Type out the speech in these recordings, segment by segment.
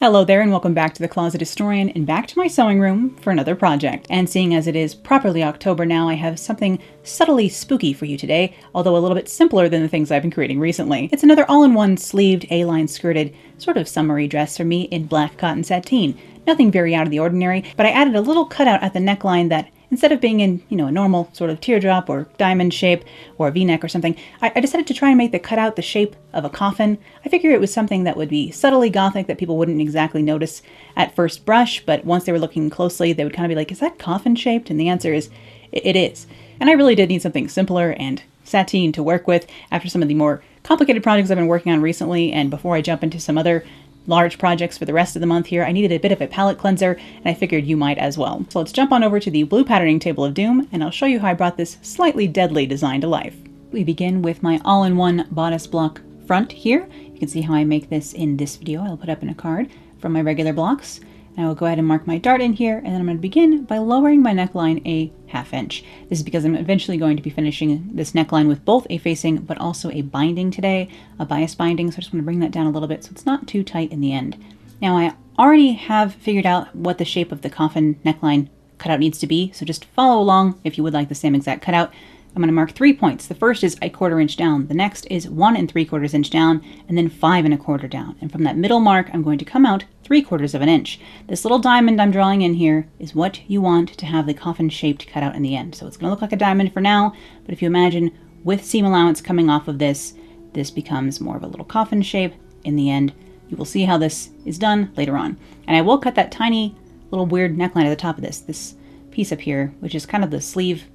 Hello there and welcome back to the Closet Historian and back to my sewing room for another project. And seeing as it is properly October now, I have something subtly spooky for you today, although a little bit simpler than the things I've been creating recently. It's another all-in-one sleeved A-line skirted sort of summery dress for me in black cotton sateen. Nothing very out of the ordinary, but I added a little cutout at the neckline that instead of being in, a normal sort of teardrop or diamond shape or V-neck or something, I decided to try and make the cutout the shape of a coffin. I figured it was something that would be subtly gothic that people wouldn't exactly notice at first brush, but once they were looking closely, they would kind of be like, is that coffin shaped? And the answer is, it is. And I really did need something simpler and sateen to work with after some of the more complicated projects I've been working on recently, and before I jump into some other large projects for the rest of the month here, I needed a bit of a palette cleanser, and I figured you might as well. So let's jump on over to the blue patterning table of doom, and I'll show you how I brought this slightly deadly design to life. We begin with my all-in-one bodice block front here. You can see how I make this in this video. I'll put up in a card from my regular blocks. And I will go ahead and mark my dart in here, and then I'm going to begin by lowering my neckline a ½ inch. This is because I'm eventually going to be finishing this neckline with both a facing but also a binding today, a bias binding, so I just want to bring that down a little bit so it's not too tight in the end. Now I already have figured out what the shape of the coffin neckline cutout needs to be, so just follow along if you would like the same exact cutout. I'm going to mark 3 points. The first is 1/4 inch down, the next is 1 3/4 inch down, and then 5 1/4 down. And from that middle mark, I'm going to come out 3/4 of an inch. This little diamond I'm drawing in here is what you want to have the coffin shaped cutout in the end. So it's going to look like a diamond for now, but if you imagine with seam allowance coming off of this, this becomes more of a little coffin shape in the end. You will see how this is done later on. And I will cut that tiny little weird neckline at the top of this piece up here, which is kind of the sleeve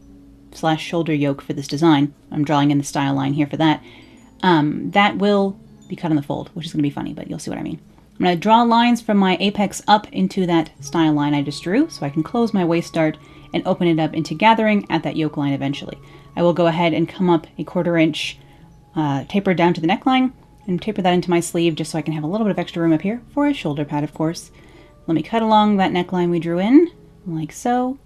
/ shoulder yoke for this design. I'm drawing in the style line here for that. That will be cut in the fold, which is going to be funny, but you'll see what I mean. I'm going to draw lines from my apex up into that style line I just drew, so I can close my waist dart and open it up into gathering at that yoke line eventually. I will go ahead and come up 1/4 inch taper down to the neckline and taper that into my sleeve just so I can have a little bit of extra room up here for a shoulder pad, of course. Let me cut along that neckline we drew in, like so.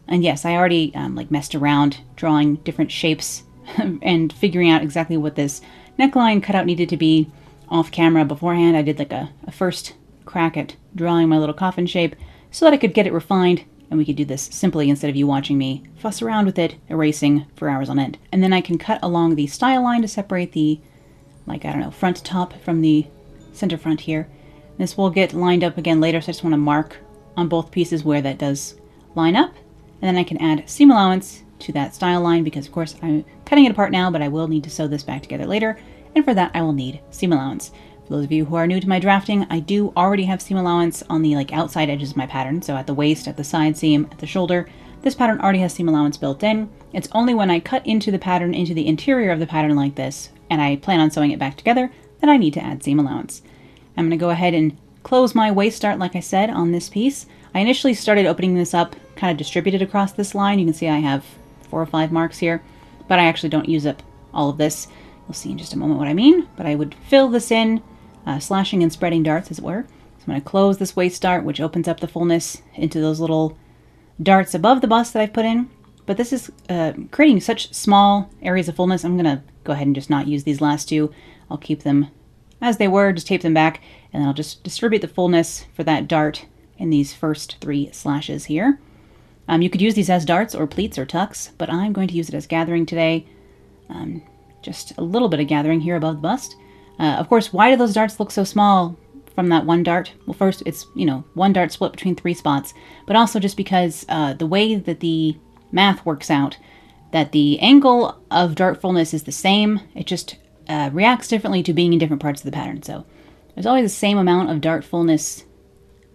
And yes, I already messed around drawing different shapes and figuring out exactly what this neckline cutout needed to be off camera beforehand. I did like a first crack at drawing my little coffin shape so that I could get it refined and we could do this simply instead of you watching me fuss around with it, erasing for hours on end. And then I can cut along the style line to separate the, front to top from the center front here. This will get lined up again later, so I just want to mark on both pieces where that does line up. And then I can add seam allowance to that style line because, of course, I'm cutting it apart now, but I will need to sew this back together later. And for that, I will need seam allowance. For those of you who are new to my drafting, I do already have seam allowance on the outside edges of my pattern. So at the waist, at the side seam, at the shoulder, this pattern already has seam allowance built in. It's only when I cut into the pattern, into the interior of the pattern like this, and I plan on sewing it back together, that I need to add seam allowance. I'm going to go ahead and close my waist dart, like I said, on this piece. I initially started opening this up kind of distributed across this line. You can see I have 4 or 5 marks here, but I actually don't use up all of this. You'll see in just a moment what I mean, but I would fill this in, slashing and spreading darts as it were. So I'm going to close this waist dart, which opens up the fullness into those little darts above the bust that I've put in. But this is creating such small areas of fullness, I'm going to go ahead and just not use these last two. I'll keep them as they were, just tape them back, and then I'll just distribute the fullness for that dart in these first 3 slashes here. You could use these as darts or pleats or tucks, but I'm going to use it as gathering today. Just a little bit of gathering here above the bust. Of course, why do those darts look so small from that one dart? Well, first, it's, one dart split between 3 spots, but also just because the way that the math works out, that the angle of dart fullness is the same, it just reacts differently to being in different parts of the pattern. So there's always the same amount of dart fullness,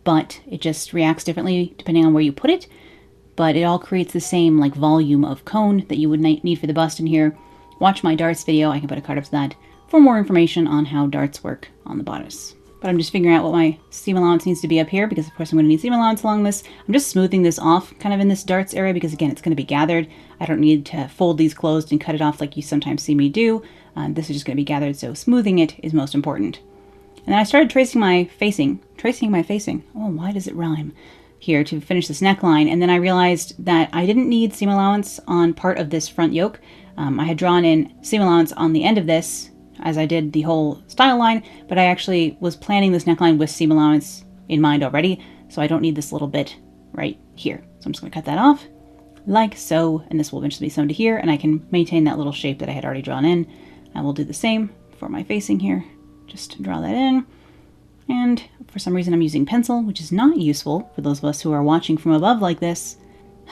but it just reacts differently depending on where you put it. But it all creates the same volume of cone that you would need for the bust in here. Watch my darts video, I can put a card up to that, for more information on how darts work on the bodice. But I'm just figuring out what my seam allowance needs to be up here, because of course I'm going to need seam allowance along this. I'm just smoothing this off kind of in this darts area, because again, it's going to be gathered. I don't need to fold these closed and cut it off like you sometimes see me do. This is just going to be gathered, so smoothing it is most important. And then I started tracing my facing. Oh, why does it rhyme? Here to finish this neckline, and then I realized that I didn't need seam allowance on part of this front yoke. I had drawn in seam allowance on the end of this as I did the whole style line, but I actually was planning this neckline with seam allowance in mind already, so I don't need this little bit right here. So I'm just going to cut that off like so, and this will eventually be sewn to here, and I can maintain that little shape that I had already drawn in. I will do the same for my facing here. Just draw that in, and for some reason I'm using pencil, which is not useful for those of us who are watching from above like this.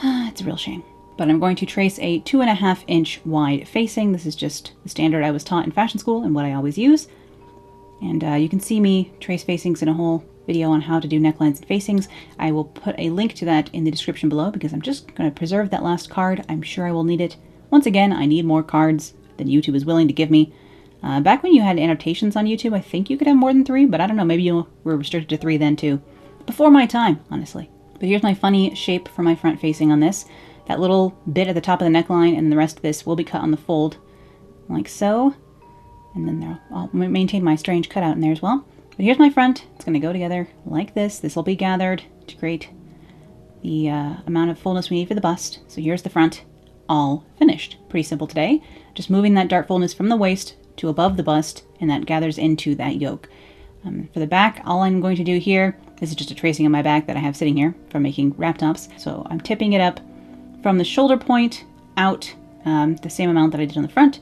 It's a real shame. But I'm going to trace a 2.5 inch wide facing. This is just the standard I was taught in fashion school and what I always use. And you can see me trace facings in a whole video on how to do necklines and facings. I will put a link to that in the description below because I'm just going to preserve that last card. I'm sure I will need it. Once again, I need more cards than YouTube is willing to give me. Back when you had annotations on YouTube, I think you could have more than 3, but I don't know, maybe you were restricted to 3 then too. Before my time, honestly. But here's my funny shape for my front facing on this. That little bit at the top of the neckline and the rest of this will be cut on the fold, like so. And then there, I'll maintain my strange cutout in there as well. But here's my front. It's going to go together like this. This will be gathered to create the amount of fullness we need for the bust. So here's the front, all finished. Pretty simple today. Just moving that dart fullness from the waist to above the bust, and that gathers into that yoke. For the back, all I'm going to do here, this is just a tracing of my back that I have sitting here from making wrap tops. So I'm tipping it up from the shoulder point out the same amount that I did on the front,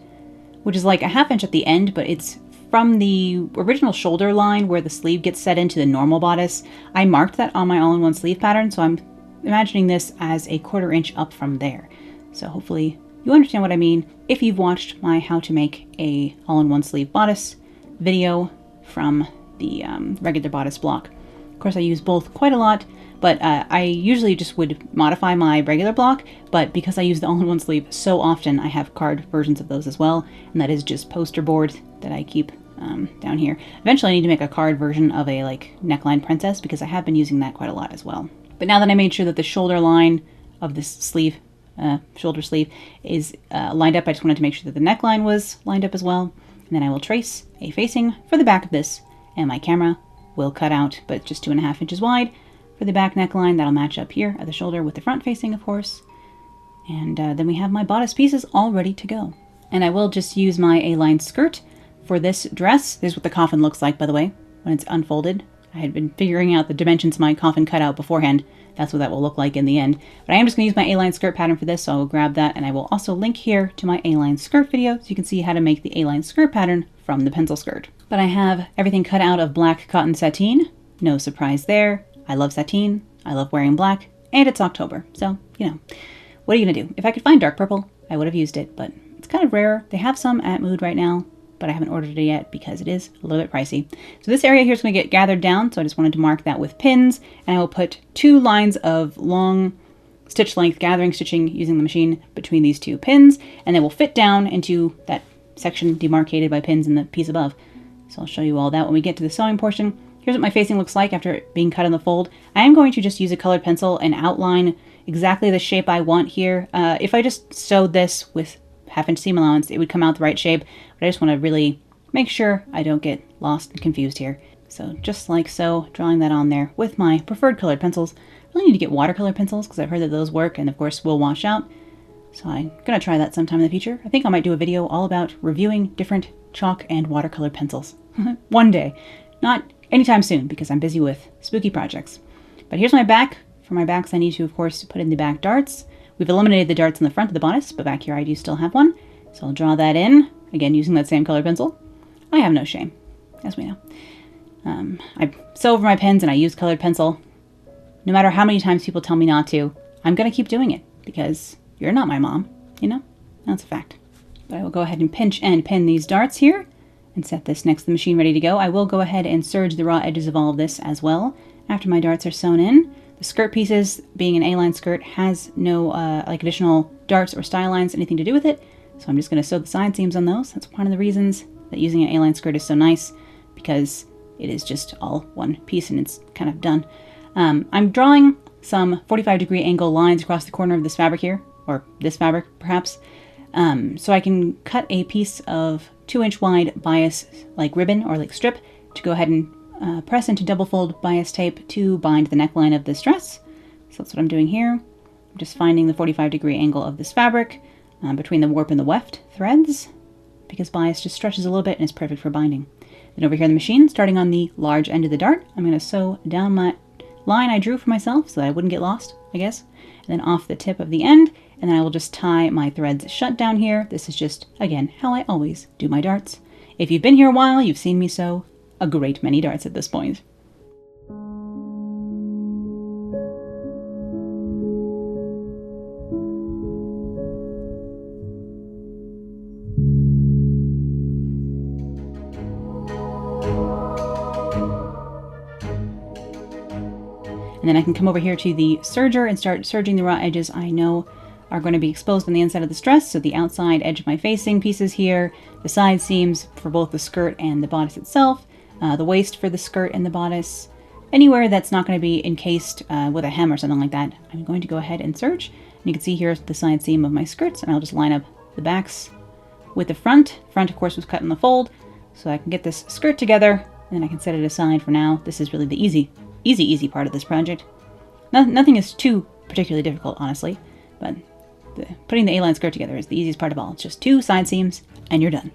which is like a 1/2 inch at the end, but it's from the original shoulder line where the sleeve gets set into the normal bodice. I marked that on my all-in-one sleeve pattern, so I'm imagining this as a 1/4 inch up from there. So hopefully you understand what I mean if you've watched my how to make a all-in-one sleeve bodice video from the regular bodice block. Of course, I use both quite a lot, but I usually just would modify my regular block, but because I use the all-in-one sleeve so often, I have card versions of those as well, and that is just poster board that I keep down here. Eventually I need to make a card version of a like neckline princess because I have been using that quite a lot as well. But now that I made sure that the shoulder line of this sleeve, shoulder sleeve, is lined up, I just wanted to make sure that the neckline was lined up as well. And then I will trace a facing for the back of this, and my camera will cut out, but just 2.5 inches wide for the back neckline. That'll match up here at the shoulder with the front facing, of course. And then we have my bodice pieces all ready to go. And I will just use my A-line skirt for this dress. This is what the coffin looks like, by the way, when it's unfolded. I had been figuring out the dimensions of my coffin cutout beforehand. That's what that will look like in the end. But I am just going to use my A-line skirt pattern for this, so I will grab that, and I will also link here to my A-line skirt video so you can see how to make the A-line skirt pattern from the pencil skirt. But I have everything cut out of black cotton sateen. No surprise there. I love sateen. I love wearing black, and it's October, so, you know, what are you going to do? If I could find dark purple, I would have used it, but it's kind of rare. They have some at Mood right now, but I haven't ordered it yet because it is a little bit pricey. So this area here is going to get gathered down, so I just wanted to mark that with pins, and I will put 2 lines of long stitch length gathering stitching using the machine between these 2 pins, and they will fit down into that section demarcated by pins in the piece above. So I'll show you all that when we get to the sewing portion. Here's what my facing looks like after it being cut in the fold. I am going to just use a colored pencil and outline exactly the shape I want here. If I just sewed this with 1/2 inch seam allowance, it would come out the right shape, but I just want to really make sure I don't get lost and confused here. So just like so, drawing that on there with my preferred colored pencils. I really need to get watercolor pencils because I've heard that those work and of course will wash out. So I'm going to try that sometime in the future. I think I might do a video all about reviewing different chalk and watercolor pencils. One day. Not anytime soon because I'm busy with spooky projects. But here's my back. For my backs I need to, of course, put in the back darts. We've eliminated the darts in the front of the bodice, but back here I do still have one. So I'll draw that in, again using that same colored pencil. I have no shame, as we know. I sew over my pens and I use colored pencil. No matter how many times people tell me not to, I'm going to keep doing it because you're not my mom, you know? That's a fact. But I will go ahead and pinch and pin these darts here and set this next to the machine ready to go. I will go ahead and serge the raw edges of all of this as well after my darts are sewn in. The skirt pieces, being an A-line skirt, has no like additional darts or style lines, anything to do with it. So I'm just going to sew the side seams on those. That's one of the reasons that using an A-line skirt is so nice, because it is just all one piece and it's kind of done. I'm drawing some 45-degree angle lines across the corner of this fabric here, or this fabric perhaps, so I can cut a piece of 2-inch wide bias like ribbon or like strip to go ahead and press into double fold bias tape to bind the neckline of this dress. So that's what I'm doing here. I'm just finding the 45-degree angle of this fabric between the warp and the weft threads, because bias just stretches a little bit and is perfect for binding. Then over here on the machine, starting on the large end of the dart, I'm going to sew down my line I drew for myself so that I wouldn't get lost, I guess. And then off the tip of the end, and then I will just tie my threads shut down here. This is just, again, how I always do my darts. If you've been here a while, you've seen me sew a great many darts at this point. And then I can come over here to the serger and start serging the raw edges I know are going to be exposed on the inside of the dress. So the outside edge of my facing pieces here, the side seams for both the skirt and the bodice itself, the waist for the skirt and the bodice, anywhere that's not going to be encased with a hem or something like that. I'm going to go ahead and serge. And you can see here the side seam of my skirts, and I'll just line up the backs with the front. Front, of course, was cut in the fold, so I can get this skirt together, and then I can set it aside for now. This is really the easy part of this project. Nothing is too particularly difficult, honestly, but putting the A-line skirt together is the easiest part of all. It's just 2 side seams, and you're done.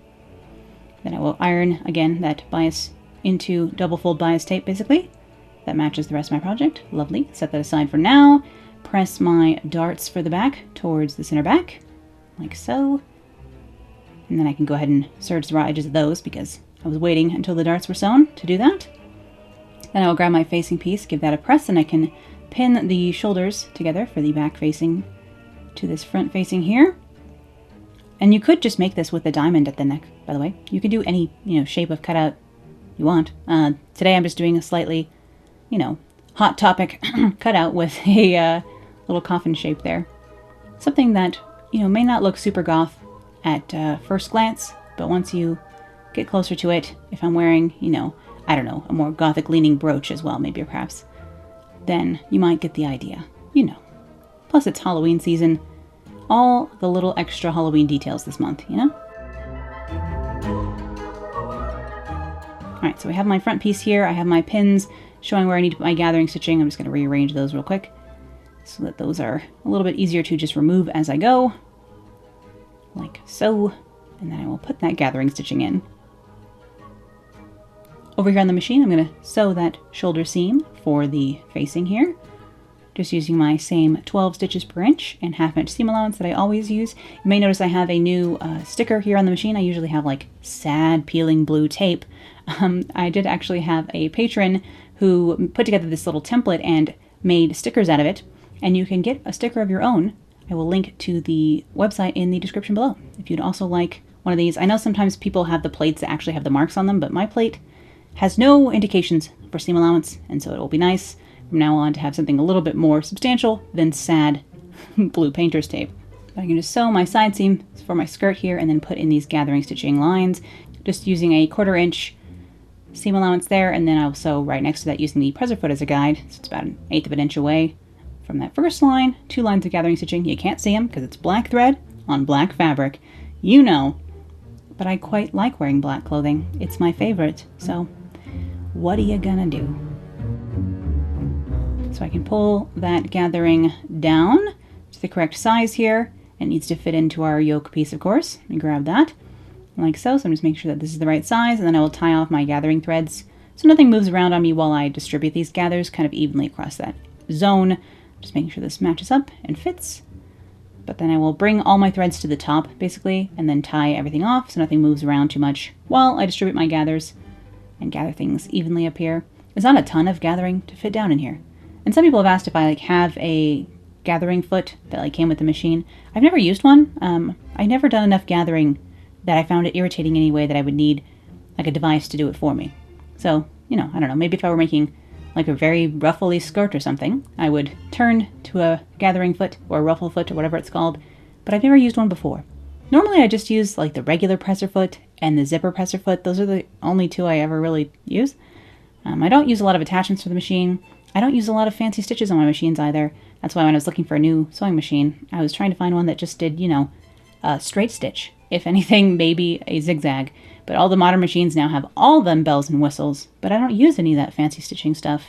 Then I will iron, again, that bias into double fold bias tape, basically. That matches the rest of my project. Lovely. Set that aside for now. Press my darts for the back towards the center back, like so. And then I can go ahead and serge the raw edges of those because I was waiting until the darts were sewn to do that. Then I will grab my facing piece, give that a press, and I can pin the shoulders together for the back facing to this front facing here. And you could just make this with a diamond at the neck, by the way. You could do any, shape of cutout you want. Today I'm just doing a slightly, hot topic cutout with a little coffin shape there. Something that, may not look super goth at first glance, but once you get closer to it, if I'm wearing, I don't know, a more gothic leaning brooch as well, maybe, or perhaps, then you might get the idea, Plus it's Halloween season. All the little extra Halloween details this month, Alright, so we have my front piece here. I have my pins showing where I need to put my gathering stitching. I'm just going to rearrange those real quick so that those are a little bit easier to just remove as I go. Like so. And then I will put that gathering stitching in. Over here on the machine, I'm going to sew that shoulder seam for the facing here. Just using my same 12 stitches per inch and half-inch seam allowance that I always use. You may notice I have a new sticker here on the machine. I usually have like sad peeling blue tape. I did actually have a patron who put together this little template and made stickers out of it. And you can get a sticker of your own. I will link to the website in the description below. If you'd also like one of these. I know sometimes people have the plates that actually have the marks on them, but my plate has no indications for seam allowance, and so it will be nice from now on to have something a little bit more substantial than sad blue painter's tape. I can just sew my side seam for my skirt here and then put in these gathering stitching lines, just using a 1/4 inch seam allowance there, and then I'll sew right next to that using the presser foot as a guide, so it's about 1/8 of an inch away from that first line. 2 lines of gathering stitching. You can't see them because it's black thread on black fabric, but I quite like wearing black clothing. It's my favorite, so what are you gonna do? So I can pull that gathering down to the correct size here. It needs to fit into our yoke piece, of course. Let me grab that, like so. So I'm just making sure that this is the right size, and then I will tie off my gathering threads so nothing moves around on me while I distribute these gathers kind of evenly across that zone. Just making sure this matches up and fits. But then I will bring all my threads to the top, basically, and then tie everything off so nothing moves around too much while I distribute my gathers and gather things evenly up here. There's not a ton of gathering to fit down in here. And some people have asked if I have a gathering foot that came with the machine. I've never used one. I've never done enough gathering that I found it irritating anyway that I would need a device to do it for me. So, I don't know, maybe if I were making a very ruffly skirt or something, I would turn to a gathering foot or a ruffle foot or whatever it's called, but I've never used one before. Normally I just use the regular presser foot and the zipper presser foot. Those are the only 2 I ever really use. I don't use a lot of attachments for the machine. I don't use a lot of fancy stitches on my machines either. That's why when I was looking for a new sewing machine, I was trying to find one that just did, a straight stitch. If anything, maybe a zigzag. But all the modern machines now have all them bells and whistles, but I don't use any of that fancy stitching stuff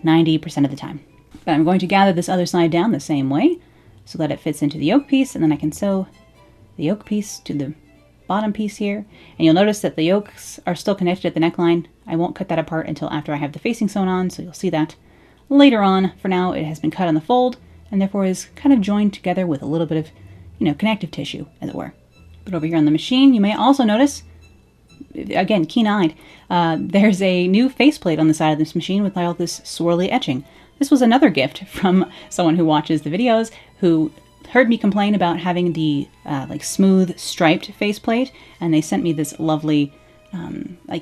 90% of the time. But I'm going to gather this other side down the same way so that it fits into the yoke piece, and then I can sew the yoke piece to the bottom piece here. And you'll notice that the yokes are still connected at the neckline. I won't cut that apart until after I have the facing sewn on, so you'll see that later on. For now, it has been cut on the fold, and therefore is kind of joined together with a little bit of, connective tissue, as it were. But over here on the machine, you may also notice, again, keen-eyed, there's a new faceplate on the side of this machine with all this swirly etching. This was another gift from someone who watches the videos who heard me complain about having the smooth striped faceplate, and they sent me this lovely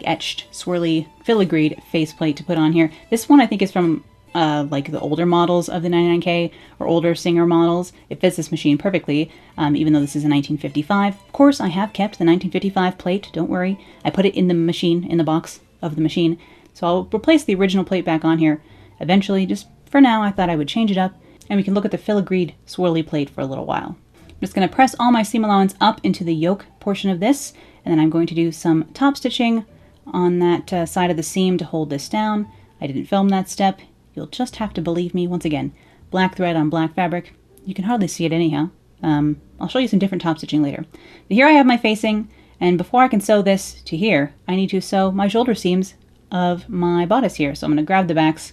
etched swirly filigreed faceplate to put on here. This one I think is from the older models of the 99K or older Singer models. It fits this machine perfectly, even though this is a 1955. Of course, I have kept the 1955 plate, don't worry. I put it in the machine, in the box of the machine. So I'll replace the original plate back on here eventually. Just for now, I thought I would change it up, and we can look at the filigreed swirly plate for a little while. I'm just going to press all my seam allowance up into the yoke portion of this, and then I'm going to do some top stitching on that side of the seam to hold this down. I didn't film that step. You'll just have to believe me. Once again, black thread on black fabric. You can hardly see it anyhow. I'll show you some different top stitching later. But here I have my facing, and before I can sew this to here, I need to sew my shoulder seams of my bodice here. So I'm going to grab the backs,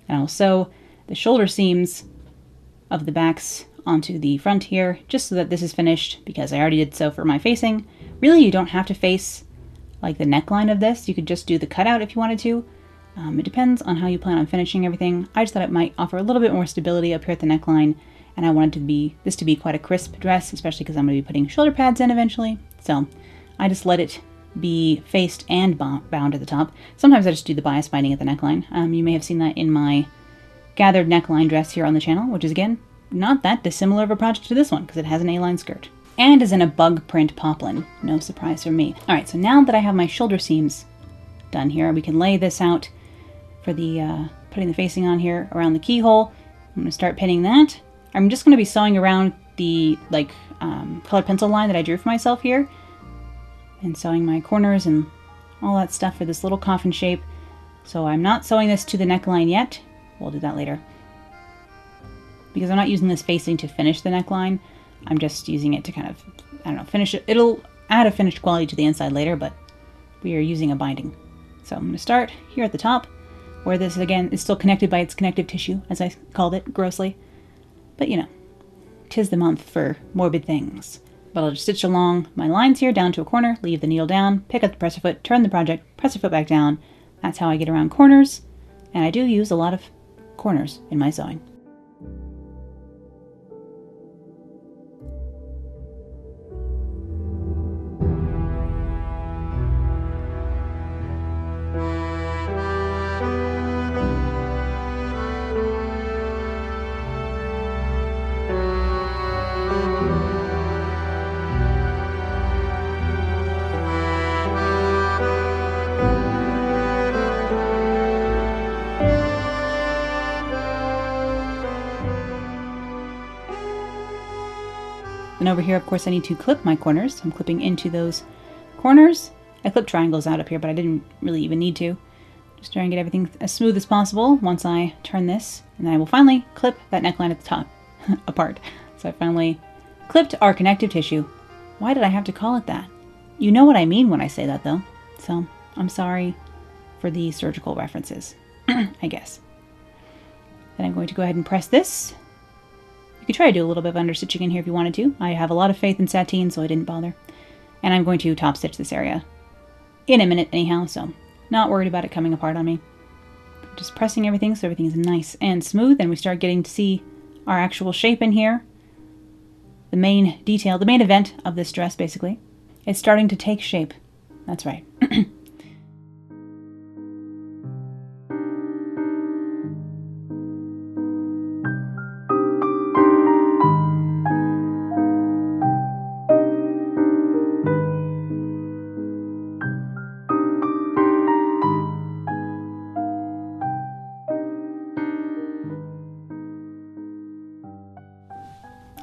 and I'll sew the shoulder seams of the backs onto the front here, just so that this is finished, because I already did so for my facing. Really, you don't have to face like the neckline of this. You could just do the cutout if you wanted to. It depends on how you plan on finishing everything. I just thought it might offer a little bit more stability up here at the neckline, and I wanted this to be quite a crisp dress, especially because I'm going to be putting shoulder pads in eventually. So I just let it be faced and bound at the top. Sometimes I just do the bias binding at the neckline. You may have seen that in my gathered neckline dress here on the channel, which is, again, not that dissimilar of a project to this one, because it has an A-line skirt. And is in a bug print poplin. No surprise for me. Alright, so now that I have my shoulder seams done here, we can lay this out for the putting the facing on here around the keyhole. I'm going to start pinning that. I'm just going to be sewing around the colored pencil line that I drew for myself here, and sewing my corners and all that stuff for this little coffin shape. So I'm not sewing this to the neckline yet. We'll do that later, because I'm not using this facing to finish the neckline. I'm just using it to kind of, I don't know, finish it. It'll add a finished quality to the inside later, but we are using a binding. So I'm going to start here at the top, where this, again, is still connected by its connective tissue, as I called it grossly. But, 'tis the month for morbid things. But I'll just stitch along my lines here down to a corner, leave the needle down, pick up the presser foot, turn the project, presser foot back down. That's how I get around corners, and I do use a lot of corners in my sewing. And over here, of course, I need to clip my corners. I'm clipping into those corners. I clipped triangles out up here, but I didn't really even need to. Just try and get everything as smooth as possible once I turn this. And then I will finally clip that neckline at the top apart. So I finally clipped our connective tissue. Why did I have to call it that? You know what I mean when I say that, though. So I'm sorry for the surgical references, I guess. Then I'm going to go ahead and press this. You could try to do a little bit of understitching in here if you wanted to. I have a lot of faith in Sateen, so I didn't bother. And I'm going to top stitch this area in a minute anyhow, so not worried about it coming apart on me. Just pressing everything so everything is nice and smooth, and we start getting to see our actual shape in here. The main detail, the main event of this dress, basically. It's starting to take shape. That's right.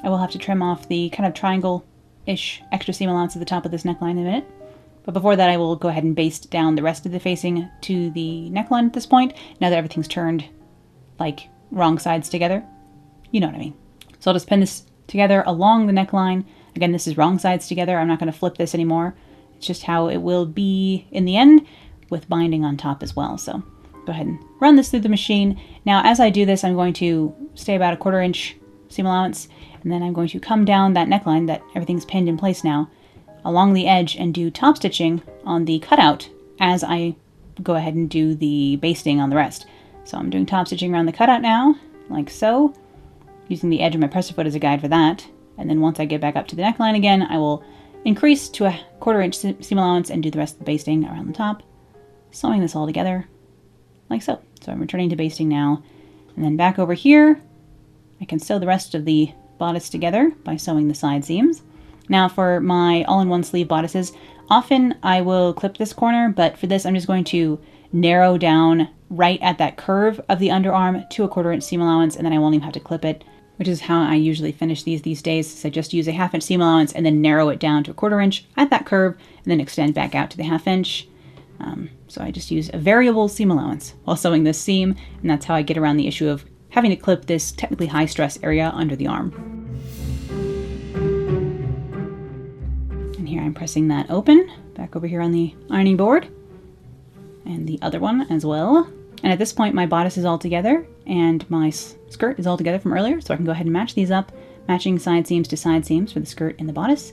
I will have to trim off the kind of triangle-ish extra seam allowance at the top of this neckline in a minute. But before that, I will go ahead and baste down the rest of the facing to the neckline at this point, now that everything's turned, like, wrong sides together. You know what I mean. So I'll just pin this together along the neckline. Again, this is wrong sides together. I'm not going to flip this anymore. It's just how it will be in the end with binding on top as well. So go ahead and run this through the machine. Now, as I do this, I'm going to stay about a 1/4 inch seam allowance, and then I'm going to come down that neckline that everything's pinned in place now along the edge and do top stitching on the cutout as I go ahead and do the basting on the rest. So I'm doing top stitching around the cutout now, like so, using the edge of my presser foot as a guide for that. And then once I get back up to the neckline again, I will increase to a 1/4 inch seam allowance and do the rest of the basting around the top, sewing this all together like so. So I'm returning to basting now, and then back over here, I can sew the rest of the bodice together by sewing the side seams. Now for my all-in-one sleeve bodices, often I will clip this corner, but for this I'm just going to narrow down right at that curve of the underarm to a 1/4 inch seam allowance, and then I won't even have to clip it, which is how I usually finish these days. So I just use a 1/2 inch seam allowance and then narrow it down to a 1/4 inch at that curve, and then extend back out to the 1/2 inch. So I just use a variable seam allowance while sewing this seam, and that's how I get around the issue of having to clip this technically high stress area under the arm. And here I'm pressing that open, back over here on the ironing board, and the other one as well. And at this point my bodice is all together and my skirt is all together from earlier, so I can go ahead and match these up, matching side seams to side seams for the skirt and the bodice,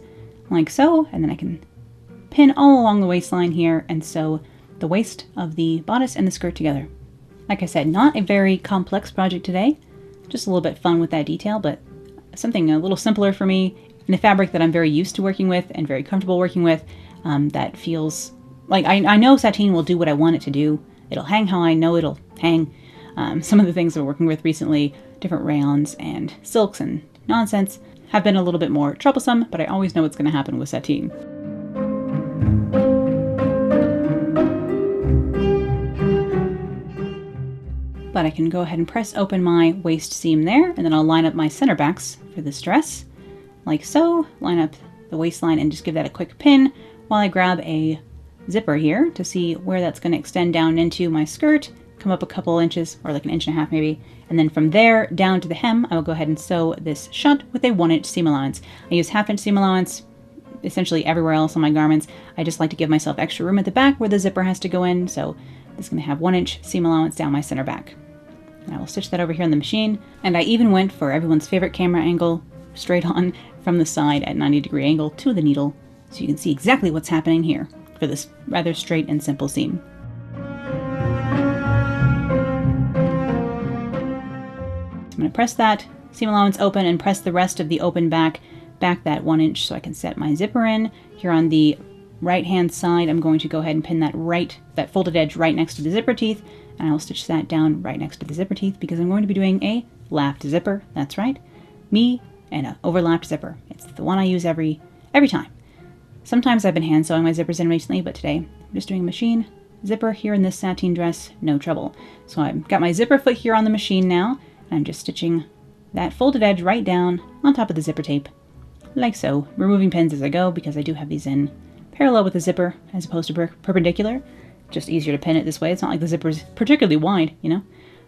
like so, and then I can pin all along the waistline here and sew the waist of the bodice and the skirt together. Like I said, not a very complex project today, just a little bit fun with that detail, but something a little simpler for me, in a fabric that I'm very used to working with and very comfortable working with, that feels like I know sateen will do what I want it to do. It'll hang how I know it'll hang. Some of the things we're working with recently, different rayons and silks and nonsense, have been a little bit more troublesome, but I always know what's going to happen with sateen. But I can go ahead and press open my waist seam there, and then I'll line up my center backs for this dress, like so. Line up the waistline and just give that a quick pin while I grab a zipper here to see where that's going to extend down into my skirt, come up a couple inches, or like 1.5 inches maybe, and then from there down to the hem, I will go ahead and sew this shut with a 1 inch seam allowance. I use 1/2 inch seam allowance essentially everywhere else on my garments. I just like to give myself extra room at the back where the zipper has to go in, so this is going to have 1 inch seam allowance down my center back. And I will stitch that over here on the machine, and I even went for everyone's favorite camera angle, straight on from the side at 90-degree angle to the needle, so you can see exactly what's happening here for this rather straight and simple seam. I'm going to press that seam allowance open and press the rest of the open back that 1 inch so I can set my zipper in. Here on the right hand side, I'm going to go ahead and pin that folded edge right next to the zipper teeth, and I'll stitch that down right next to the zipper teeth because I'm going to be doing a lapped zipper. That's right, me and an overlapped zipper. It's the one I use every time. Sometimes I've been hand sewing my zippers in recently, but today I'm just doing a machine zipper here in this sateen dress, no trouble. So I've got my zipper foot here on the machine now, and I'm just stitching that folded edge right down on top of the zipper tape, like so, removing pins as I go because I do have these in parallel with the zipper as opposed to perpendicular. Just easier to pin it this way. It's not like the zipper's particularly wide, you know?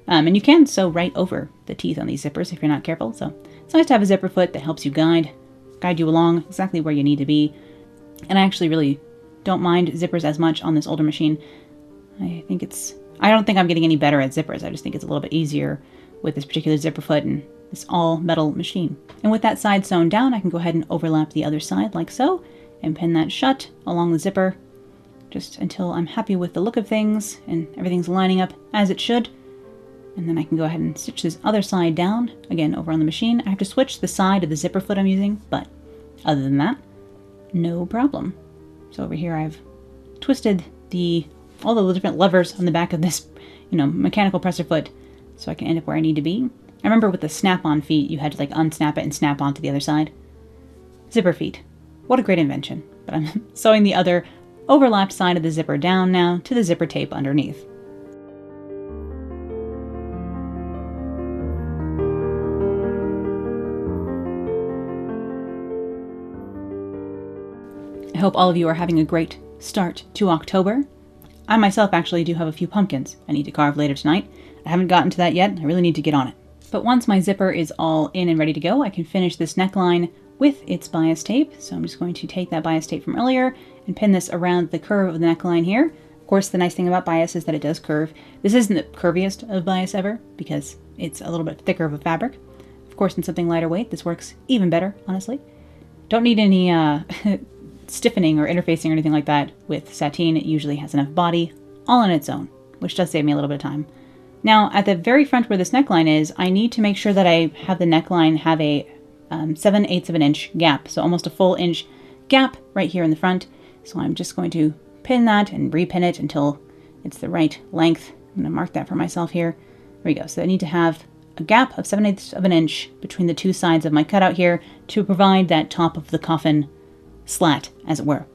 And you can sew right over the teeth on these zippers if you're not careful, so it's nice to have a zipper foot that helps you guide you along exactly where you need to be. And I actually really don't mind zippers as much on this older machine. I don't think I'm getting any better at zippers. I just think it's a little bit easier with this particular zipper foot and this all metal machine. And with that side sewn down, I can go ahead and overlap the other side like so and pin that shut along the zipper just until I'm happy with the look of things and everything's lining up as it should. And then I can go ahead and stitch this other side down, again over on the machine. I have to switch the side of the zipper foot I'm using, but other than that, no problem. So over here I've twisted all the different levers on the back of this, mechanical presser foot so I can end up where I need to be. I remember with the snap-on feet, you had to like unsnap it and snap onto the other side. Zipper feet. What a great invention. But I'm sewing the other overlapped side of the zipper down now to the zipper tape underneath. I hope all of you are having a great start to October. I myself actually do have a few pumpkins I need to carve later tonight. I haven't gotten to that yet. I really need to get on it. But once my zipper is all in and ready to go, I can finish this neckline with its bias tape. So I'm just going to take that bias tape from earlier and pin this around the curve of the neckline here. Of course, the nice thing about bias is that it does curve. This isn't the curviest of bias ever because it's a little bit thicker of a fabric. Of course, in something lighter weight, this works even better, honestly. Don't need any stiffening or interfacing or anything like that with sateen. It usually has enough body all on its own, which does save me a little bit of time. Now, at the very front where this neckline is, I need to make sure that I have the neckline have a 7/8 of an inch gap, so almost a full inch gap right here in the front. So I'm just going to pin that and repin it until it's the right length. I'm going to mark that for myself here. There we go. So I need to have a gap of 7/8 of an inch between the two sides of my cutout here to provide that top of the coffin slat, as it were.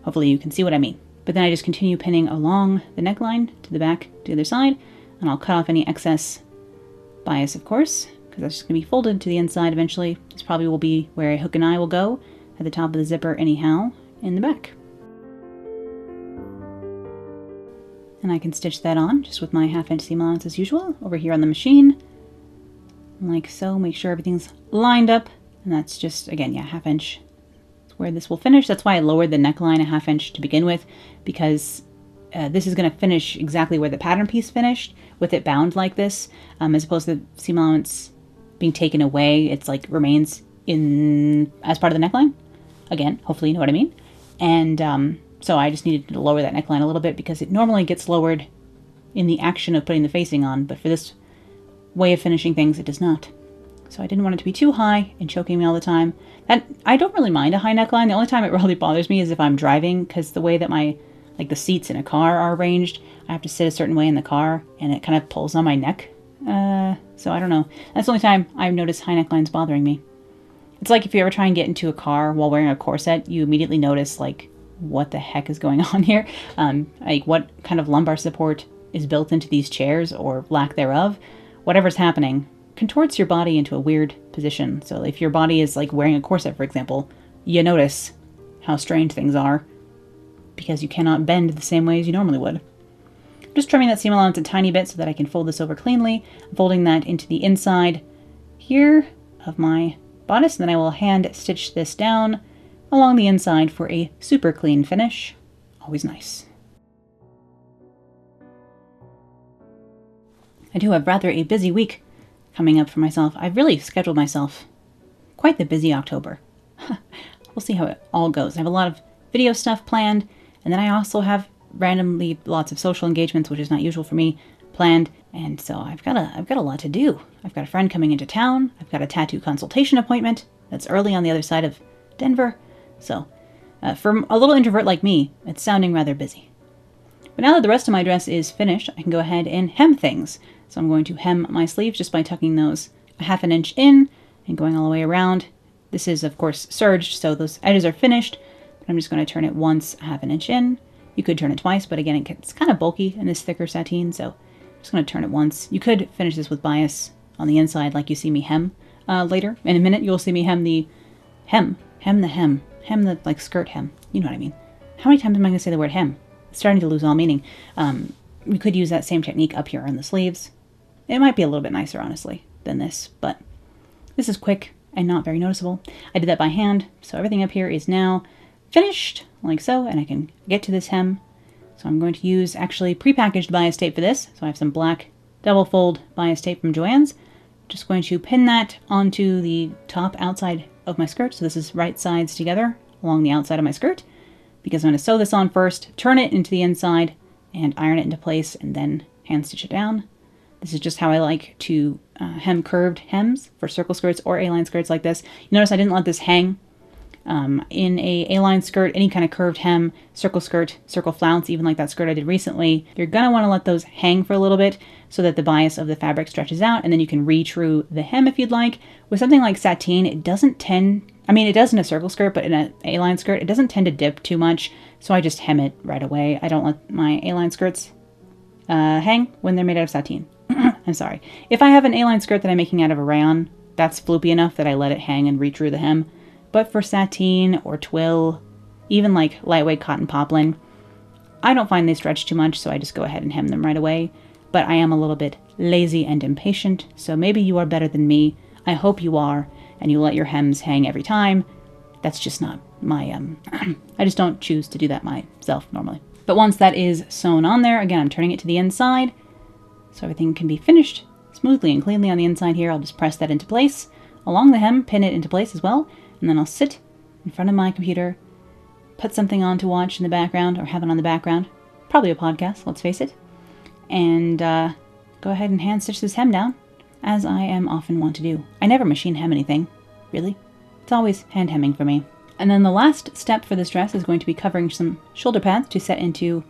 Hopefully you can see what I mean. But then I just continue pinning along the neckline to the back to the other side, and I'll cut off any excess bias, of course, because that's just going to be folded to the inside eventually. This probably will be where a hook and eye will go at the top of the zipper anyhow in the back. And I can stitch that on just with my 1/2 inch seam allowance as usual over here on the machine. Like so, make sure everything's lined up. And that's just, again, yeah, 1/2 inch. That's where this will finish. That's why I lowered the neckline a 1/2 inch to begin with, because this is going to finish exactly where the pattern piece finished, with it bound like this, as opposed to the seam allowance being taken away. It's like remains in as part of the neckline. Again, hopefully you know what I mean. And so I just needed to lower that neckline a little bit because it normally gets lowered in the action of putting the facing on, but for this way of finishing things, it does not. So I didn't want it to be too high and choking me all the time. And I don't really mind a high neckline. The only time it really bothers me is if I'm driving, because the way that the seats in a car are arranged, I have to sit a certain way in the car, and it kind of pulls on my neck. So I don't know. That's the only time I've noticed high necklines bothering me. It's like if you ever try and get into a car while wearing a corset, you immediately notice, like, what the heck is going on here? Like, what kind of lumbar support is built into these chairs, or lack thereof? Whatever's happening contorts your body into a weird position. So if your body is like wearing a corset, for example, you notice how strange things are because you cannot bend the same way as you normally would. Just trimming that seam allowance a tiny bit so that I can fold this over cleanly. I'm folding that into the inside here of my bodice, and then I will hand stitch this down along the inside for a super clean finish. Always nice. I do have rather a busy week coming up for myself. I've really scheduled myself quite the busy October. We'll see how it all goes. I have a lot of video stuff planned, and then I also have randomly lots of social engagements, which is not usual for me, planned, and so I've got a lot to do. I've got a friend coming into town. I've got a tattoo consultation appointment that's early on the other side of Denver. So for a little introvert like me, it's sounding rather busy. But now that the rest of my dress is finished, I can go ahead and hem things. So I'm going to hem my sleeves just by tucking those a 1/2 inch in and going all the way around. This is, of course, serged, so those edges are finished. But I'm just going to turn it once, a 1/2 inch in. You could turn it twice, but again, it gets kind of bulky in this thicker sateen, so I'm just going to turn it once. You could finish this with bias on the inside like you see me hem later. In a minute, you'll see me hem the hem the like skirt hem. You know what I mean. How many times am I going to say the word hem? It's starting to lose all meaning. You could use that same technique up here on the sleeves. It might be a little bit nicer, honestly, than this, but this is quick and not very noticeable. I did that by hand, so everything up here is now finished, like so, and I can get to this hem. So I'm going to use actually prepackaged bias tape for this. So I have some black double fold bias tape from Joann's. Just going to pin that onto the top outside of my skirt. So this is right sides together along the outside of my skirt, because I'm going to sew this on first, turn it into the inside, and iron it into place, and then hand stitch it down. This is just how I like to hem curved hems for circle skirts or A-line skirts like this. You notice I didn't let this hang. In a A-line skirt, any kind of curved hem, circle skirt, circle flounce, even like that skirt I did recently, you're going to want to let those hang for a little bit so that the bias of the fabric stretches out, and then you can re-true the hem if you'd like. With something like sateen, it doesn't tend, I mean, it does in a circle skirt, but in an A-line skirt, it doesn't tend to dip too much, so I just hem it right away. I don't let my A-line skirts hang when they're made out of sateen. I'm sorry. If I have an A-line skirt that I'm making out of a rayon, that's floopy enough that I let it hang and re-true the hem. But for sateen or twill, even like lightweight cotton poplin, I don't find they stretch too much, so I just go ahead and hem them right away. But I am a little bit lazy and impatient, so maybe you are better than me. I hope you are, and you let your hems hang every time. That's just not my, I just don't choose to do that myself normally. But once that is sewn on there, again, I'm turning it to the inside so everything can be finished smoothly and cleanly on the inside here. I'll just press that into place along the hem, pin it into place as well, and then I'll sit in front of my computer, put something on to watch in the background or have it on the background, probably a podcast, let's face it, and go ahead and hand stitch this hem down, as I am often wont to do. I never machine hem anything, really. It's always hand hemming for me. And then the last step for this dress is going to be covering some shoulder pads to set into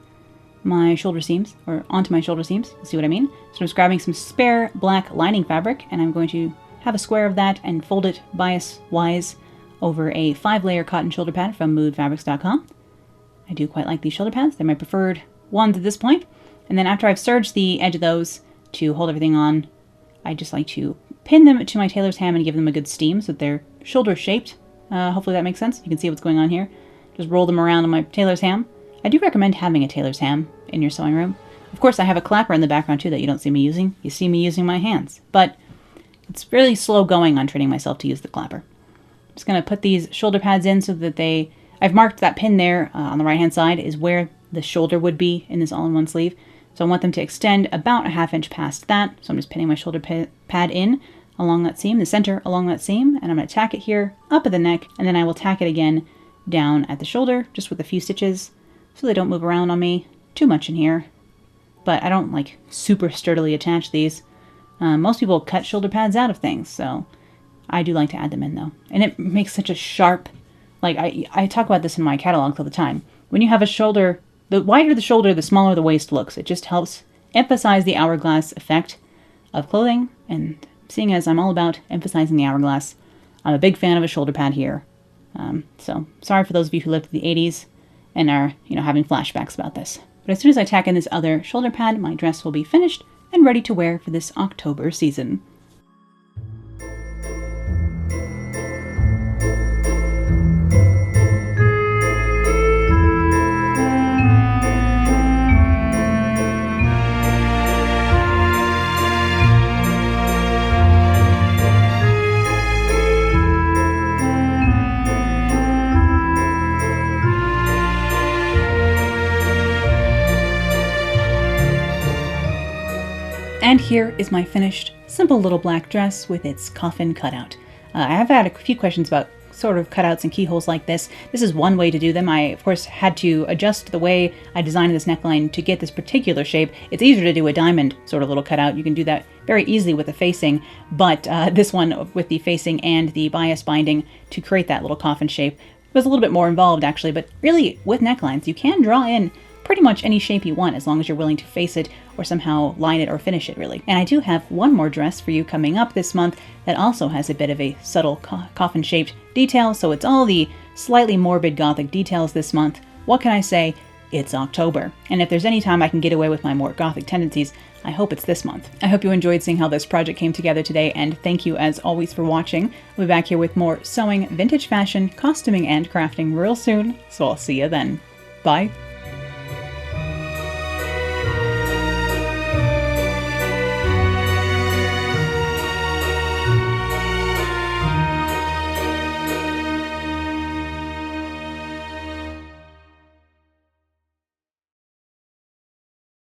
my shoulder seams, or onto my shoulder seams. See what I mean? So I'm just grabbing some spare black lining fabric, and I'm going to have a square of that and fold it bias-wise over a 5-layer cotton shoulder pad from moodfabrics.com. I do quite like these shoulder pads. They're my preferred ones at this point. And then after I've serged the edge of those to hold everything on, I just like to pin them to my tailor's ham and give them a good steam so that they're shoulder-shaped. Hopefully that makes sense. You can see what's going on here. Just roll them around on my tailor's ham. I do recommend having a tailor's ham in your sewing room. Of course, I have a clapper in the background too that you don't see me using. You see me using my hands. But it's really slow going on training myself to use the clapper. I'm just going to put these shoulder pads in so that I've marked that pin there on the right-hand side is where the shoulder would be in this all-in-one sleeve. So I want them to extend about a 1/2 inch past that. So I'm just pinning my shoulder pad in along that seam, the center along that seam, and I'm going to tack it here up at the neck, and then I will tack it again down at the shoulder, just with a few stitches, so they don't move around on me too much in here. But I don't like super sturdily attach these. Most people cut shoulder pads out of things, so I do like to add them in though. And it makes such a sharp, like I talk about this in my catalogs all the time. When you have a shoulder, the wider the shoulder, the smaller the waist looks. It just helps emphasize the hourglass effect of clothing, and seeing as I'm all about emphasizing the hourglass, I'm a big fan of a shoulder pad here. So sorry for those of you who lived in the 80s and are, having flashbacks about this. But as soon as I tack in this other shoulder pad, my dress will be finished and ready to wear for this October season. And here is my finished, simple little black dress with its coffin cutout. I have had a few questions about sort of cutouts and keyholes like this. This is one way to do them. I, of course, had to adjust the way I designed this neckline to get this particular shape. It's easier to do a diamond sort of little cutout. You can do that very easily with the facing, but this one with the facing and the bias binding to create that little coffin shape was a little bit more involved actually, but really with necklines, you can draw in pretty much any shape you want as long as you're willing to face it or somehow line it or finish it really. And I do have one more dress for you coming up this month that also has a bit of a subtle coffin shaped detail, so it's all the slightly morbid gothic details this month. What can I say? It's October. And if there's any time I can get away with my more gothic tendencies, I hope it's this month. I hope you enjoyed seeing how this project came together today, and thank you as always for watching. I'll be back here with more sewing, vintage fashion, costuming, and crafting real soon, so I'll see you then. Bye.